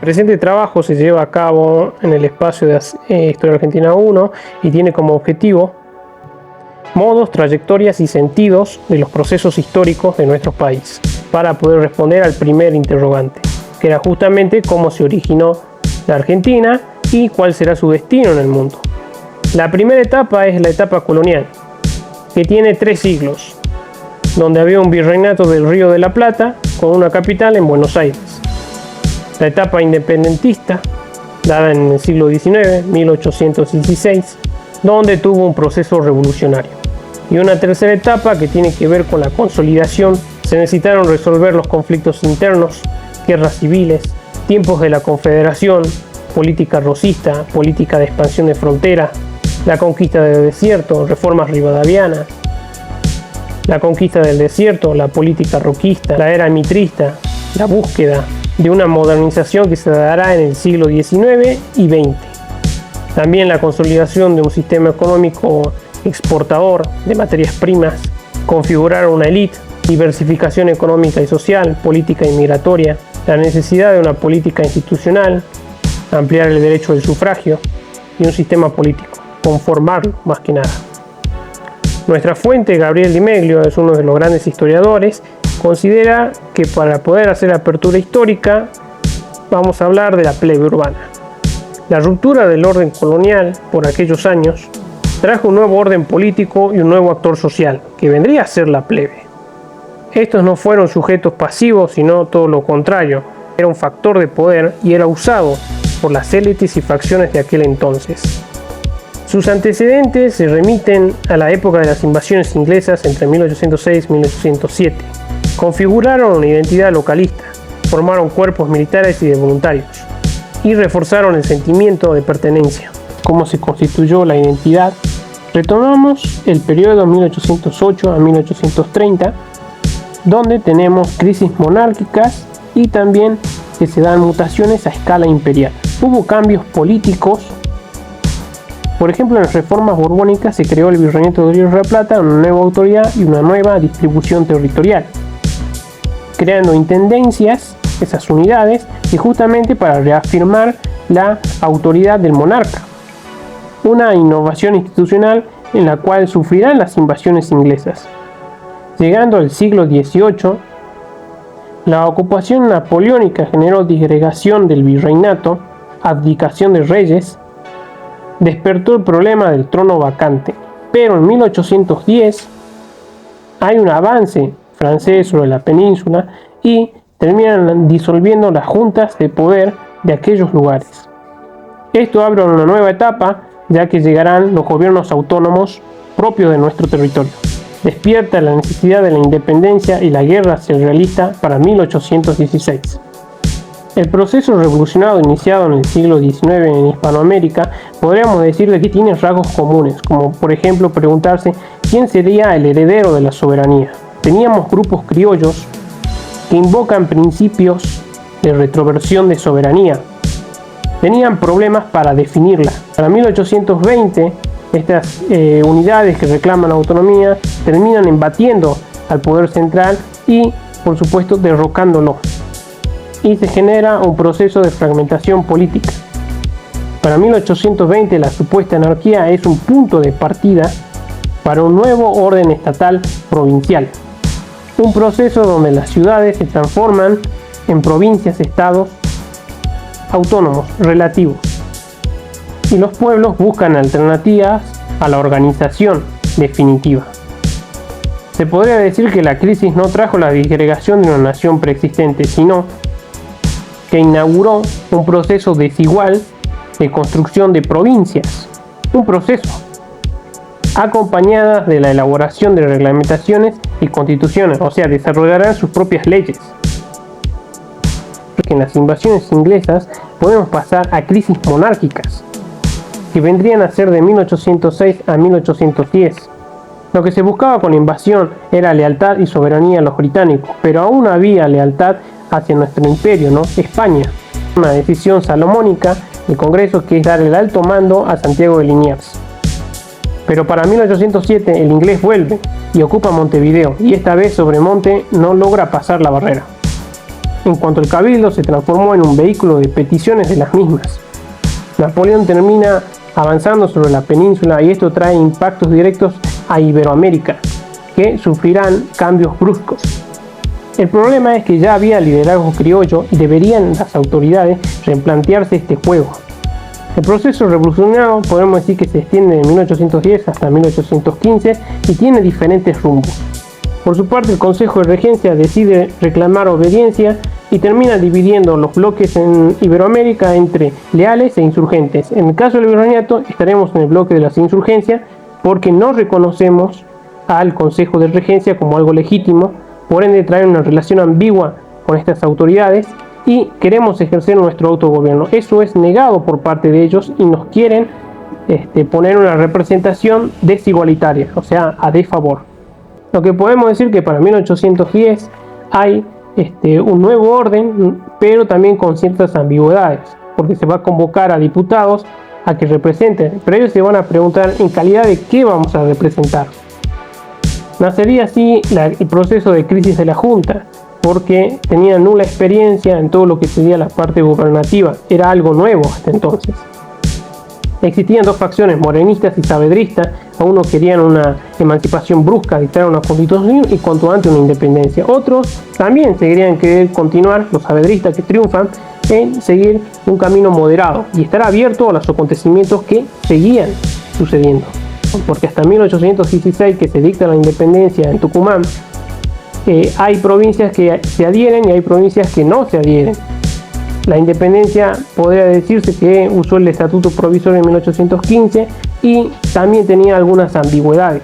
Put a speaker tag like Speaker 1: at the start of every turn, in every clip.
Speaker 1: presente trabajo se lleva a cabo en el espacio de Historia Argentina 1 y tiene como objetivo modos, trayectorias y sentidos de los procesos históricos de nuestro país, para poder responder al primer interrogante, que era justamente cómo se originó la Argentina y cuál será su destino en el mundo. La primera etapa es la etapa colonial, que tiene 3 siglos, donde había un virreinato del Río de la Plata con una capital en Buenos Aires. La etapa independentista, dada en el siglo XIX, 1816, donde tuvo un proceso revolucionario. Y una tercera etapa que tiene que ver con la consolidación. Se necesitaron resolver los conflictos internos, guerras civiles, tiempos de la Confederación, política rosista, política de expansión de frontera, la conquista del desierto, reformas rivadavianas, la conquista del desierto, la política roquista, la era mitrista, la búsqueda de una modernización que se dará en el siglo XIX y XX. También la consolidación de un sistema económico exportador de materias primas, configurar una élite, diversificación económica y social, política inmigratoria, la necesidad de una política institucional, ampliar el derecho del sufragio y un sistema político, conformarlo más que nada. Nuestra fuente, Gabriel Di Meglio, es uno de los grandes historiadores, considera que para poder hacer apertura histórica vamos a hablar de la plebe urbana. La ruptura del orden colonial por aquellos años trajo un nuevo orden político y un nuevo actor social, que vendría a ser la plebe. Estos no fueron sujetos pasivos, sino todo lo contrario. Era un factor de poder y era usado por las élites y facciones de aquel entonces. Sus antecedentes se remiten a la época de las invasiones inglesas entre 1806 y 1807. Configuraron una identidad localista, formaron cuerpos militares y de voluntarios, y reforzaron el sentimiento de pertenencia. ¿Cómo se constituyó la identidad? Retomamos el periodo 1808 a 1830, donde tenemos crisis monárquicas y también que se dan mutaciones a escala imperial. Hubo cambios políticos. Por ejemplo, en las reformas borbónicas se creó el Virreinato del Río de la Plata, una nueva autoridad y una nueva distribución territorial, creando intendencias, esas unidades, y justamente para reafirmar la autoridad del monarca. Una innovación institucional en la cual sufrirán las invasiones inglesas. Llegando al siglo XVIII, la ocupación napoleónica generó disgregación del virreinato, abdicación de reyes, despertó el problema del trono vacante. Pero en 1810 hay un avance francés sobre la península y terminan disolviendo las juntas de poder de aquellos lugares. Esto abre una nueva etapa, ya que llegarán los gobiernos autónomos propios de nuestro territorio. Despierta la necesidad de la independencia y la guerra se realiza para 1816. El proceso revolucionario iniciado en el siglo XIX en Hispanoamérica podríamos decir de que tiene rasgos comunes, como por ejemplo preguntarse quién sería el heredero de la soberanía. Teníamos grupos criollos que invocan principios de retroversión de soberanía. Tenían problemas para definirla. Para 1820, estas unidades que reclaman autonomía terminan embatiendo al poder central y, por supuesto, derrocándolo. Y se genera un proceso de fragmentación política. Para 1820, la supuesta anarquía es un punto de partida para un nuevo orden estatal provincial. Un proceso donde las ciudades se transforman en provincias-estados autónomos relativos y los pueblos buscan alternativas a la organización definitiva. Se podría decir que la crisis no trajo la disgregación de una nación preexistente, sino que inauguró un proceso desigual de construcción de provincias, un proceso acompañada de la elaboración de reglamentaciones y constituciones, o sea, desarrollarán sus propias leyes. En las invasiones inglesas podemos pasar a crisis monárquicas, que vendrían a ser de 1806 a 1810. Lo que se buscaba con la invasión era lealtad y soberanía a los británicos, pero aún había lealtad hacia nuestro imperio, ¿no? España. Una decisión salomónica del Congreso que es dar el alto mando a Santiago de Liniers. Pero para 1807 el inglés vuelve y ocupa Montevideo, y esta vez Sobremonte no logra pasar la barrera. En cuanto al cabildo, se transformó en un vehículo de peticiones de las mismas. Napoleón termina avanzando sobre la península y esto trae impactos directos a Iberoamérica, que sufrirán cambios bruscos. El problema es que ya había liderazgo criollo y deberían las autoridades replantearse este juego. El proceso revolucionario podemos decir que se extiende de 1810 hasta 1815 y tiene diferentes rumbos. Por su parte, el Consejo de Regencia decide reclamar obediencia y termina dividiendo los bloques en Iberoamérica entre leales e insurgentes. En el caso del virreinato estaremos en el bloque de las insurgencias porque no reconocemos al Consejo de Regencia como algo legítimo, por ende trae una relación ambigua con estas autoridades y queremos ejercer nuestro autogobierno. Eso es negado por parte de ellos y nos quieren poner una representación desigualitaria, o sea, a desfavor. Lo que podemos decir que para 1810 hay un nuevo orden, pero también con ciertas ambigüedades, porque se va a convocar a diputados a que representen, pero ellos se van a preguntar en calidad de qué vamos a representar. Nacería así el proceso de crisis de la Junta, porque tenía nula experiencia en todo lo que sería la parte gubernativa, era algo nuevo hasta entonces. Existían dos facciones, morenistas y saavedristas, a unos querían una emancipación brusca, dictar una constitución y cuanto antes una independencia. Otros también seguirían querer continuar, los saavedristas que triunfan, en seguir un camino moderado y estar abierto a los acontecimientos que seguían sucediendo. Porque hasta 1816 que se dicta la independencia en Tucumán, hay provincias que se adhieren y hay provincias que no se adhieren. La independencia podría decirse que usó el estatuto provisorio en 1815 y también tenía algunas ambigüedades.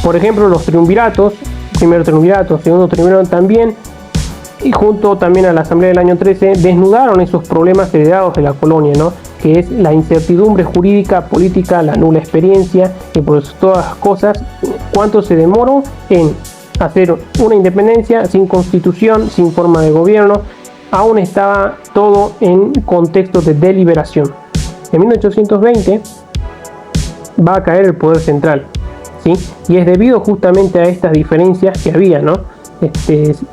Speaker 1: Por ejemplo, los triunviratos, primer triunvirato, segundo triunvirato también, y junto también a la Asamblea del año 13, desnudaron esos problemas heredados de la colonia, ¿no? Que es la incertidumbre jurídica, política, la nula experiencia y por todas las cosas, cuánto se demoró en hacer una independencia sin constitución, sin forma de gobierno. Aún estaba todo en contexto de deliberación. En 1820 va a caer el poder central, ¿sí? Y es debido justamente a estas diferencias que había, ¿no?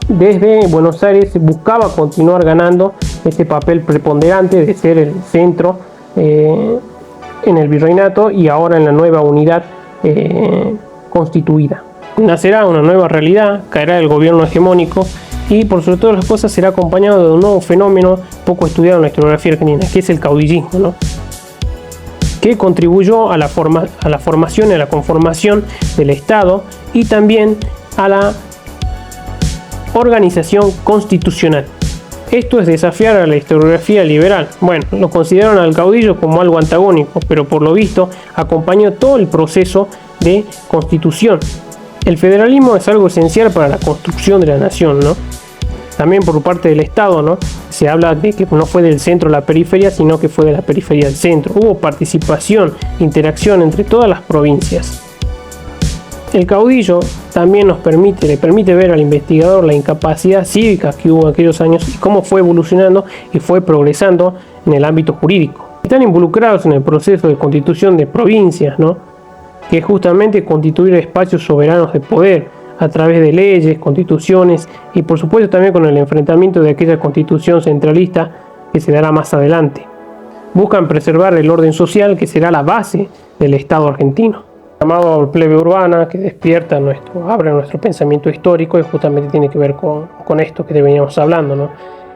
Speaker 1: Desde Buenos Aires se buscaba continuar ganando ese papel preponderante de ser el centro en el virreinato y ahora en la nueva unidad constituida. Nacerá una nueva realidad, caerá el gobierno hegemónico y por sobre todas las cosas será acompañado de un nuevo fenómeno poco estudiado en la historiografía argentina, que es el caudillismo, ¿no? Que contribuyó a la formación y a la conformación del Estado y también a la organización constitucional. Esto es desafiar a la historiografía liberal. Bueno, lo consideraron al caudillo como algo antagónico, pero por lo visto acompañó todo el proceso de constitución. El federalismo es algo esencial para la construcción de la nación, ¿no? También por parte del Estado, ¿no? Se habla de que no fue del centro a la periferia, sino que fue de la periferia al centro. Hubo participación, interacción entre todas las provincias. El caudillo también le permite ver al investigador la incapacidad cívica que hubo en aquellos años y cómo fue evolucionando y fue progresando en el ámbito jurídico. Están involucrados en el proceso de constitución de provincias, ¿no? Que es justamente constituir espacios soberanos de poder a través de leyes, constituciones y por supuesto también con el enfrentamiento de aquella constitución centralista que se dará más adelante. Buscan preservar el orden social que será la base del Estado argentino. Llamado plebe urbana, que despierta abre nuestro pensamiento histórico y justamente tiene que ver con esto que veníamos hablando, ¿no?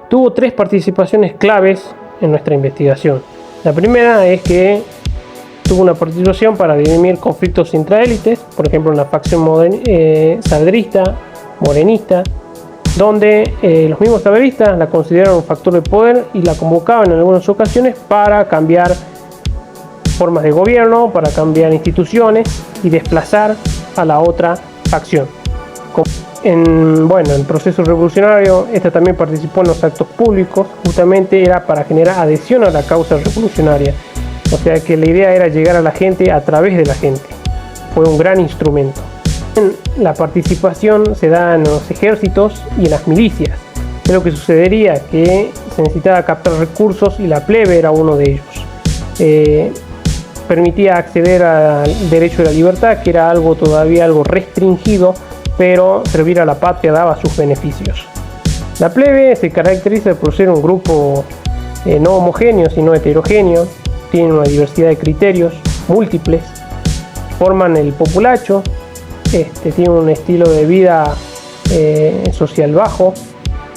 Speaker 1: Tuvo tres participaciones claves en nuestra investigación. La primera es que tuvo una participación para dirimir conflictos intraélites, por ejemplo en la facción saavedrista, morenista, donde los mismos saavedristas la consideraron un factor de poder y la convocaban en algunas ocasiones para cambiar formas de gobierno, para cambiar instituciones y desplazar a la otra facción. En el proceso revolucionario, esta también participó en los actos públicos, justamente era para generar adhesión a la causa revolucionaria. O sea que la idea era llegar a la gente a través de la gente. Fue un gran instrumento. La participación se da en los ejércitos y en las milicias. ¿Qué es lo que sucedería? Que se necesitaba captar recursos y la plebe era uno de ellos. Permitía acceder al derecho de la libertad, que era todavía algo restringido, pero servir a la patria daba sus beneficios. La plebe se caracteriza por ser un grupo no homogéneo, sino heterogéneo, tienen una diversidad de criterios múltiples, forman el populacho, tienen un estilo de vida social bajo,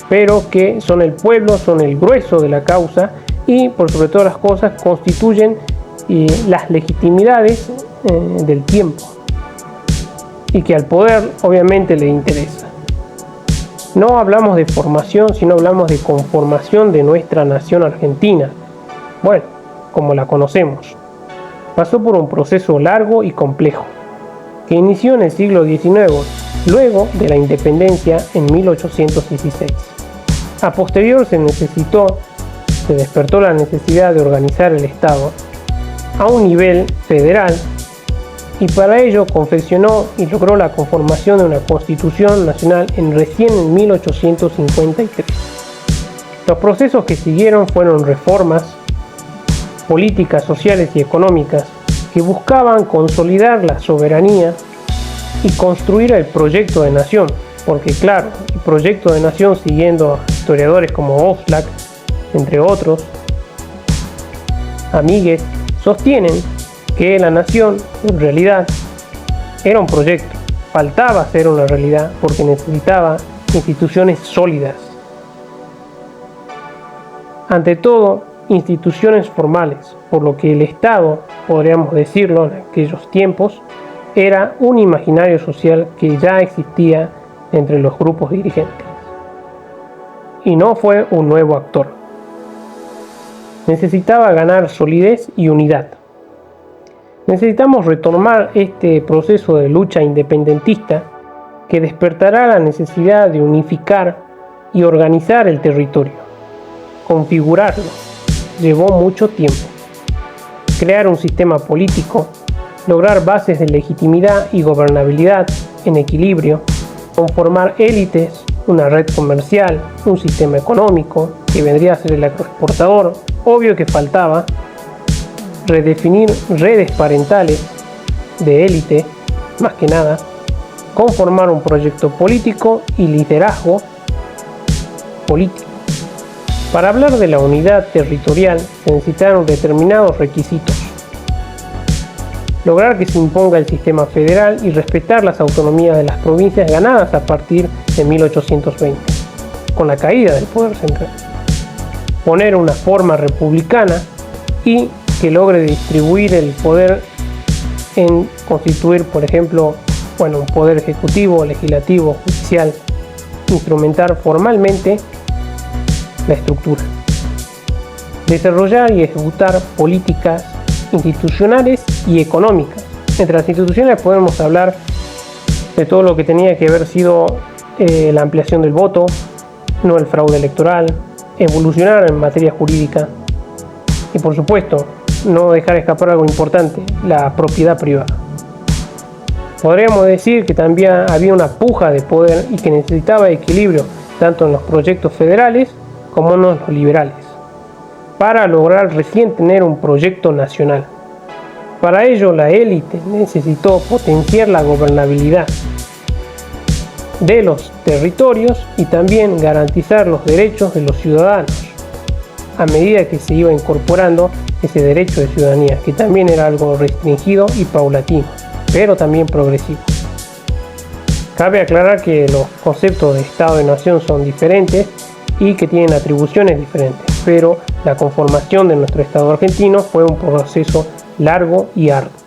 Speaker 1: pero que son el pueblo, son el grueso de la causa y por sobre todas las cosas constituyen las legitimidades del tiempo y que al poder obviamente le interesa. No hablamos de formación, sino hablamos de conformación de nuestra nación argentina, bueno, como la conocemos. Pasó por un proceso largo y complejo, que inició en el siglo XIX, luego de la independencia en 1816. A posterior se despertó la necesidad de organizar el Estado a un nivel federal y para ello confeccionó y logró la conformación de una Constitución Nacional recién en 1853. Los procesos que siguieron fueron reformas políticas, sociales y económicas que buscaban consolidar la soberanía y construir el proyecto de nación, porque claro, el proyecto de nación, siguiendo a historiadores como Oxlack, entre otros, Amigues, sostienen que la nación en realidad era un proyecto, faltaba ser una realidad porque necesitaba instituciones sólidas. Ante todo, instituciones formales, por lo que el Estado, podríamos decirlo en aquellos tiempos, era un imaginario social que ya existía entre los grupos dirigentes. Y no fue un nuevo actor. Necesitaba ganar solidez y unidad. Necesitamos retomar este proceso de lucha independentista que despertará la necesidad de unificar y organizar el territorio. Configurarlo llevó mucho tiempo. Crear un sistema político, lograr bases de legitimidad y gobernabilidad en equilibrio, conformar élites, una red comercial, un sistema económico que vendría a ser el agroexportador, obvio que faltaba, redefinir redes parentales de élite, más que nada, conformar un proyecto político y liderazgo político. Para hablar de la unidad territorial se necesitaron determinados requisitos. Lograr que se imponga el sistema federal y respetar las autonomías de las provincias ganadas a partir de 1820, con la caída del poder central. Poner una forma republicana y que logre distribuir el poder en constituir, por ejemplo, un poder ejecutivo, legislativo, judicial, instrumentar formalmente la estructura. Desarrollar y ejecutar políticas institucionales y económicas. Entre las instituciones podemos hablar de todo lo que tenía que haber sido la ampliación del voto, no el fraude electoral, evolucionar en materia jurídica y por supuesto no dejar escapar algo importante, la propiedad privada. Podríamos decir que también había una puja de poder y que necesitaba equilibrio tanto en los proyectos federales como en los liberales, para lograr recién tener un proyecto nacional. Para ello, la élite necesitó potenciar la gobernabilidad de los territorios y también garantizar los derechos de los ciudadanos, a medida que se iba incorporando ese derecho de ciudadanía, que también era algo restringido y paulatino, pero también progresivo. Cabe aclarar que los conceptos de Estado y Nación son diferentes y que tienen atribuciones diferentes, pero la conformación de nuestro Estado argentino fue un proceso largo y arduo.